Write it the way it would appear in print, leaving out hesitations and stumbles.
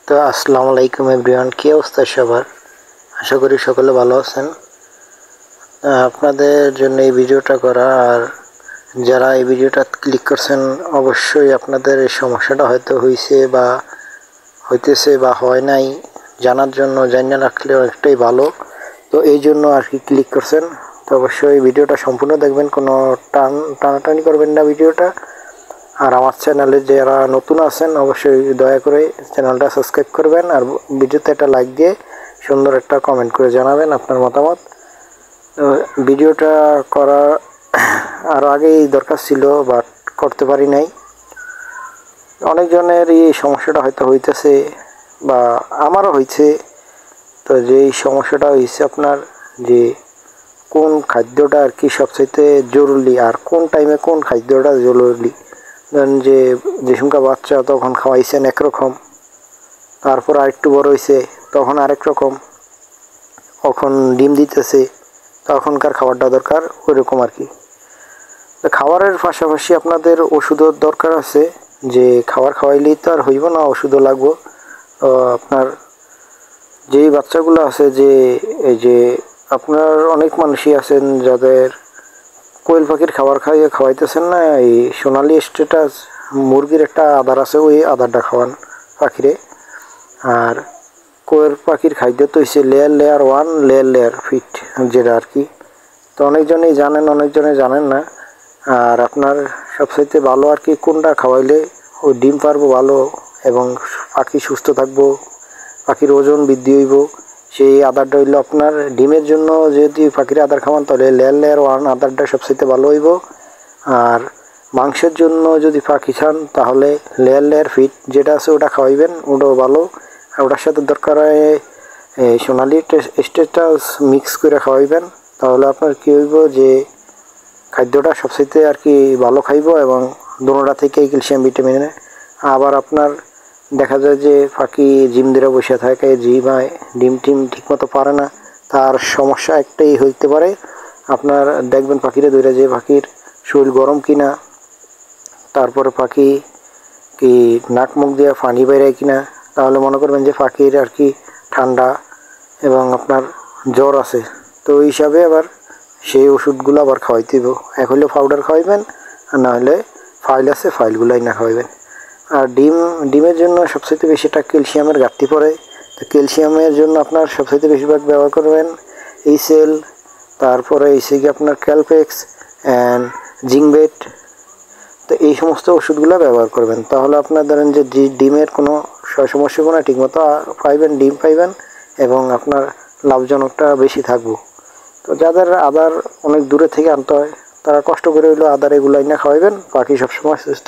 তো আসসালামু আলাইকুম এভরিওয়ান, কি অবস্থা সবার? আশা করি সকলে ভালো আছেন। আপনাদের জন্য এই ভিডিওটা করা, আর যারা এই ভিডিওটা ক্লিক করছেন অবশ্যই আপনাদের এই সমস্যাটা হয়তো হয়েছে বা হইতেছে বা হয় নাই জানার জন্য, জানিয়ে রাখলে অনেকটাই ভালো। তো এই জন্য আর কি ক্লিক করছেন। তো অবশ্যই ভিডিওটা সম্পূর্ণ দেখবেন, কোনো টানাটানি করবেন না ভিডিওটা। আর আমার চ্যানেলে যারা নতুন আছেন অবশ্যই দয়া করে চ্যানেলটা সাবস্ক্রাইব করবেন, আর ভিডিওতে একটা লাইক দিয়ে সুন্দর একটা কমেন্ট করে জানাবেন আপনার মতামত। ভিডিওটা করা আরও আগেই দরকার ছিল, বাট করতে পারি নাই। অনেকজনের এই সমস্যাটা হয়তো হইতেছে বা আমারও হয়েছে। তো যেই সমস্যাটা হয়েছে আপনার, যে কোন খাদ্যটা আর কি সবচাইতে জরুরি আর কোন টাইমে কোন খাদ্যটা জরুরি। ধরেন যে সংখ্যা বাচ্চা তখন খাওয়াইছেন একরকম, তারপর আরেকটু বড় হয়েছে তখন আরেক রকম, এখন ডিম দিতেছে তখনকার খাবারটা দরকার ওই রকম আর কি। খাবারের পাশাপাশি আপনাদের ওষুধের দরকার আছে, যে খাবার খাওয়াইলেই তো আর হইব না, ওষুধও লাগবো। আপনার যেই বাচ্চাগুলো আছে, যে এই যে আপনার অনেক মানুষই আছেন যাদের কোয়েল পাখির খাবার খাওয়াইতেছেন না, এই সোনালি স্ট্যাটাস মুরগির একটা আদার আছে, ওই আদারটা খাওয়ান পাখিরে। আর কোয়েল পাখির খাদ্য তো হচ্ছে লেয়ার 1, লেয়ার ফিট, যেটা আর কি। তো অনেকজনেই জানেন, অনেকজনে জানেন না। আর আপনার সবচাইতে ভালো আর কি কোনটা খাওয়াইলে ওই ডিম পারবো ভালো এবং পাখি সুস্থ থাকবো, পাখির ওজন বৃদ্ধি হইব, সেই আদারটা হইলো আপনার ডিমের জন্য। যদি পাখির আদার খাওয়ান তাহলে লেয়ার 1 আদারটা সবচাইতে ভালো হইব। আর মাংসের জন্য যদি পাখি চান তাহলে লেয়ার ফিট যেটা আছে ওটা খাওয়াইবেন, ওটাও ভালো। আর ওটার সাথে দরকার হয় সোনালি স্ট্যাটাস মিক্স করে খাওয়াইবেন, তাহলে আপনার কী হইব, যে খাদ্যটা সবচাইতে আর কি ভালো খাইব এবং দুটোটা থেকে ক্যালসিয়াম ভিটামিন। আবার আপনার দেখা যায় যে পাখি জিম ধরে বসে থাকে, জিমায় ডিম ঠিকমতো পারে না। তার সমস্যা একটাই হইতে পারে, আপনার দেখবেন পাখিরে ধরে যে পাখির শরীর গরম কিনা, তারপরে পাখি কি নাক মুখ দিয়ে পানি বেরোয় কিনা, তাহলে মনে করবেন যে পাখির আর কি ঠান্ডা এবং আপনার জ্বর আছে। তো ওই হিসাবে আবার সেই ওষুধগুলো আবার খাওয়াইতে হইব। এক হলে পাউডার খাওয়াইবেন, আর না হলে ফাইল আছে ফাইলগুলাই না খাওয়াইবেন। আর ডিমের জন্য সবচেয়ে বেশিটা ক্যালসিয়ামের ঘাটতি পড়ে। তো ক্যালসিয়ামের জন্য আপনার সবচেয়ে বেশিরভাগ ব্যবহার করবেন এইসেল, তারপরে এসে গিয়ে আপনার ক্যালপেক্স অ্যান্ড জিঙ্কবেট। তো এই সমস্ত ওষুধগুলো ব্যবহার করবেন, তাহলে আপনার ধরেন যে ডিমের কোনো সমস্যা কোনো ঠিকমতো পাইবেন, ডিম পাইবেন এবং আপনার লাভজনকটা বেশি থাকবো। তো যাদের আদার অনেক দূরে থেকে আনতে হয় তারা কষ্ট করে হইলেও আদার এগুলাই না খাওয়াইবেন, পাখি সবসময় সুস্থ